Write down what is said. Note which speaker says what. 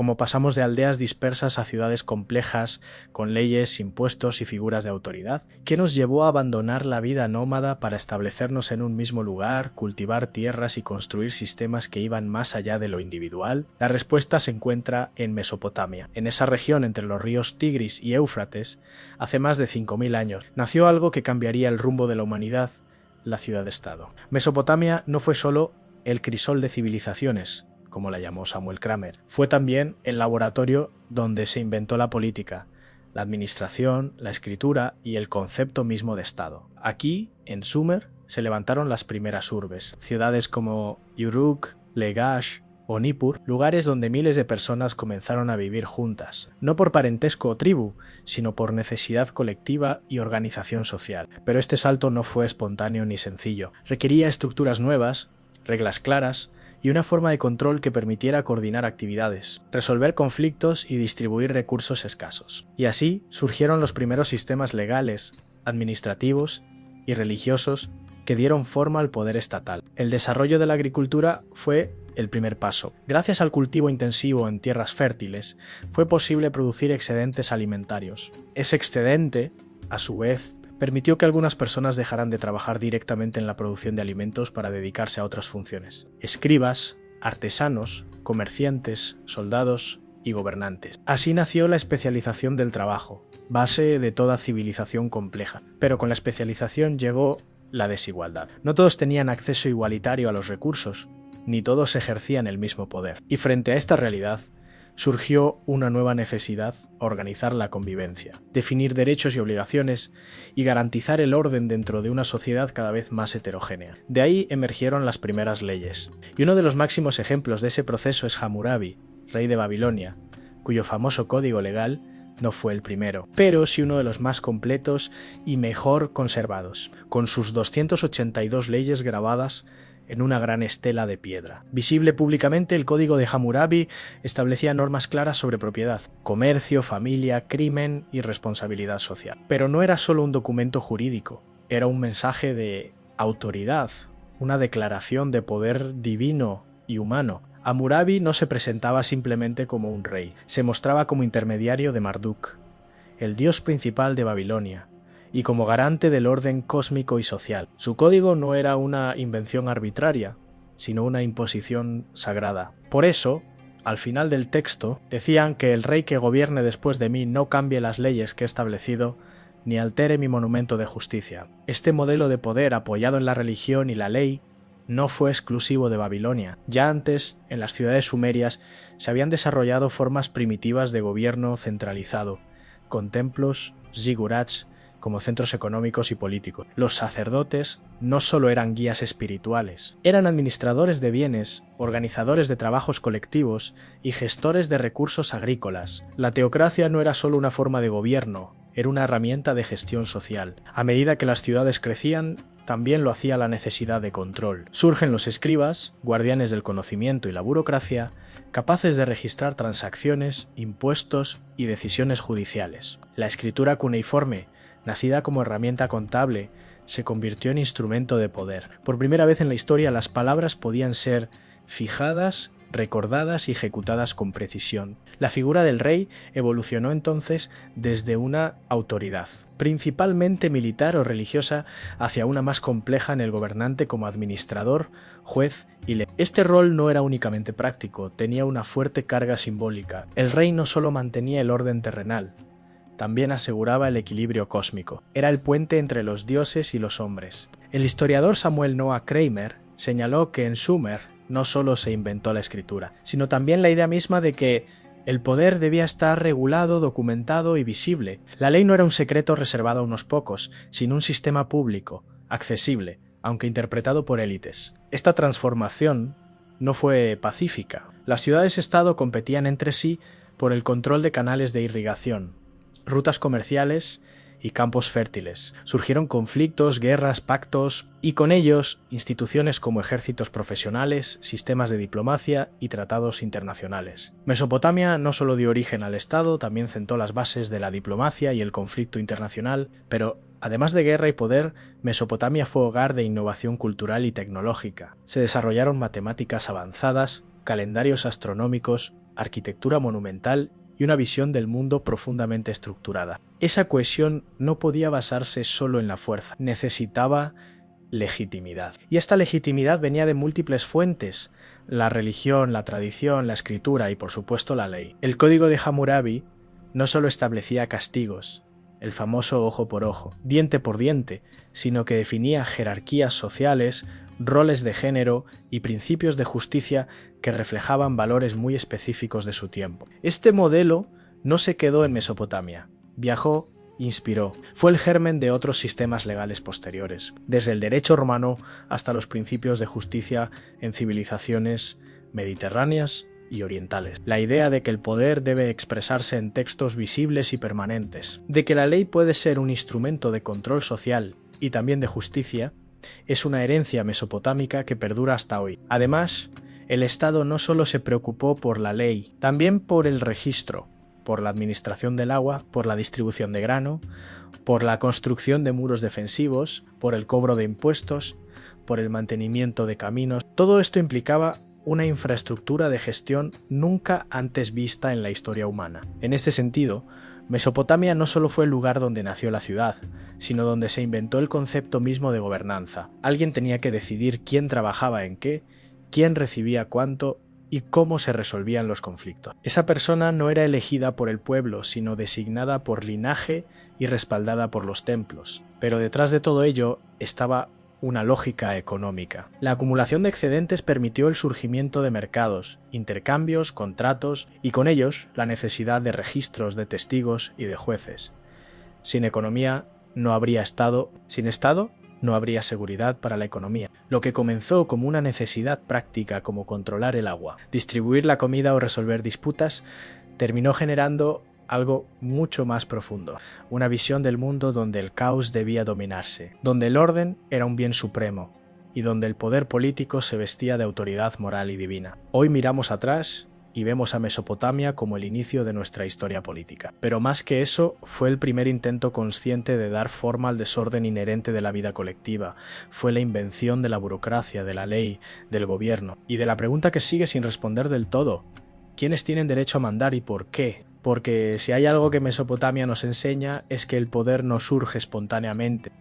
Speaker 1: como pasamos de aldeas dispersas a ciudades complejas, con leyes, impuestos y figuras de autoridad? ¿Qué nos llevó a abandonar la vida nómada para establecernos en un mismo lugar, cultivar tierras y construir sistemas que iban más allá de lo individual? La respuesta se encuentra en Mesopotamia. En esa región entre los ríos Tigris y Éufrates, hace más de 5000 años, nació algo que cambiaría el rumbo de la humanidad: la ciudad-estado. Mesopotamia no fue solo el crisol de civilizaciones, como la llamó Samuel Kramer. Fue también el laboratorio donde se inventó la política, la administración, la escritura y el concepto mismo de Estado. Aquí, en Sumer, se levantaron las primeras urbes, ciudades como Uruk, Lagash o Nippur, lugares donde miles de personas comenzaron a vivir juntas, no por parentesco o tribu, sino por necesidad colectiva y organización social. Pero este salto no fue espontáneo ni sencillo. Requería estructuras nuevas, reglas claras y una forma de control que permitiera coordinar actividades, resolver conflictos y distribuir recursos escasos. Y así surgieron los primeros sistemas legales, administrativos y religiosos que dieron forma al poder estatal. El desarrollo de la agricultura fue el primer paso. Gracias al cultivo intensivo en tierras fértiles, fue posible producir excedentes alimentarios. Ese excedente, a su vez, permitió que algunas personas dejaran de trabajar directamente en la producción de alimentos para dedicarse a otras funciones. Escribas, artesanos, comerciantes, soldados y gobernantes. Así nació la especialización del trabajo, base de toda civilización compleja. Pero con la especialización llegó la desigualdad. No todos tenían acceso igualitario a los recursos, ni todos ejercían el mismo poder. Y frente a esta realidad, surgió una nueva necesidad: organizar la convivencia, definir derechos y obligaciones y garantizar el orden dentro de una sociedad cada vez más heterogénea. De ahí emergieron las primeras leyes. Y uno de los máximos ejemplos de ese proceso es Hammurabi, rey de Babilonia, cuyo famoso código legal no fue el primero, pero sí uno de los más completos y mejor conservados, con sus 282 leyes grabadas en una gran estela de piedra. Visible públicamente, el código de Hammurabi establecía normas claras sobre propiedad, comercio, familia, crimen y responsabilidad social. Pero no era solo un documento jurídico, era un mensaje de autoridad, una declaración de poder divino y humano. Hammurabi no se presentaba simplemente como un rey, se mostraba como intermediario de Marduk, el dios principal de Babilonia, y como garante del orden cósmico y social. Su código no era una invención arbitraria, sino una imposición sagrada. Por eso, al final del texto, decían que el rey que gobierne después de mí no cambie las leyes que he establecido, ni altere mi monumento de justicia. Este modelo de poder apoyado en la religión y la ley no fue exclusivo de Babilonia. Ya antes, en las ciudades sumerias, se habían desarrollado formas primitivas de gobierno centralizado, con templos, zigurats, como centros económicos y políticos. Los sacerdotes no solo eran guías espirituales, eran administradores de bienes, organizadores de trabajos colectivos y gestores de recursos agrícolas. La teocracia no era solo una forma de gobierno, era una herramienta de gestión social. A medida que las ciudades crecían, también lo hacía la necesidad de control. Surgen los escribas, guardianes del conocimiento y la burocracia, capaces de registrar transacciones, impuestos y decisiones judiciales. La escritura cuneiforme, nacida como herramienta contable, se convirtió en instrumento de poder. Por primera vez en la historia, las palabras podían ser fijadas, recordadas y ejecutadas con precisión. La figura del rey evolucionó entonces desde una autoridad, principalmente militar o religiosa, hacia una más compleja en el gobernante como administrador, juez y ley. Este rol no era únicamente práctico, tenía una fuerte carga simbólica. El rey no solo mantenía el orden terrenal, también aseguraba el equilibrio cósmico. Era el puente entre los dioses y los hombres. El historiador Samuel Noah Kramer señaló que en Sumer no solo se inventó la escritura, sino también la idea misma de que el poder debía estar regulado, documentado y visible. La ley no era un secreto reservado a unos pocos, sino un sistema público, accesible, aunque interpretado por élites. Esta transformación no fue pacífica. Las ciudades-estado competían entre sí por el control de canales de irrigación, rutas comerciales y campos fértiles. Surgieron conflictos, guerras, pactos y con ellos instituciones como ejércitos profesionales, sistemas de diplomacia y tratados internacionales. Mesopotamia no solo dio origen al Estado, también sentó las bases de la diplomacia y el conflicto internacional, pero además de guerra y poder, Mesopotamia fue hogar de innovación cultural y tecnológica. Se desarrollaron matemáticas avanzadas, calendarios astronómicos, arquitectura monumental y una visión del mundo profundamente estructurada. Esa cohesión no podía basarse solo en la fuerza, necesitaba legitimidad. Y esta legitimidad venía de múltiples fuentes: la religión, la tradición, la escritura y por supuesto la ley. El código de Hammurabi no solo establecía castigos, el famoso ojo por ojo, diente por diente, sino que definía jerarquías sociales, roles de género y principios de justicia que reflejaban valores muy específicos de su tiempo. Este modelo no se quedó en Mesopotamia, viajó, inspiró, fue el germen de otros sistemas legales posteriores, desde el derecho romano hasta los principios de justicia en civilizaciones mediterráneas y orientales. La idea de que el poder debe expresarse en textos visibles y permanentes, de que la ley puede ser un instrumento de control social y también de justicia, es una herencia mesopotámica que perdura hasta hoy. Además, el Estado no solo se preocupó por la ley, también por el registro, por la administración del agua, por la distribución de grano, por la construcción de muros defensivos, por el cobro de impuestos, por el mantenimiento de caminos. Todo esto implicaba una infraestructura de gestión nunca antes vista en la historia humana. En este sentido, Mesopotamia no solo fue el lugar donde nació la ciudad, sino donde se inventó el concepto mismo de gobernanza. Alguien tenía que decidir quién trabajaba en qué, quién recibía cuánto y cómo se resolvían los conflictos. Esa persona no era elegida por el pueblo, sino designada por linaje y respaldada por los templos. Pero detrás de todo ello estaba una lógica económica. La acumulación de excedentes permitió el surgimiento de mercados, intercambios, contratos y con ellos la necesidad de registros, de testigos y de jueces. Sin economía no habría Estado, sin Estado no habría seguridad para la economía. Lo que comenzó como una necesidad práctica como controlar el agua, distribuir la comida o resolver disputas, terminó generando algo mucho más profundo, una visión del mundo donde el caos debía dominarse, donde el orden era un bien supremo y donde el poder político se vestía de autoridad moral y divina. Hoy miramos atrás y vemos a Mesopotamia como el inicio de nuestra historia política. Pero más que eso, fue el primer intento consciente de dar forma al desorden inherente de la vida colectiva, fue la invención de la burocracia, de la ley, del gobierno, y de la pregunta que sigue sin responder del todo: ¿quiénes tienen derecho a mandar y por qué? Porque si hay algo que Mesopotamia nos enseña es que el poder no surge espontáneamente,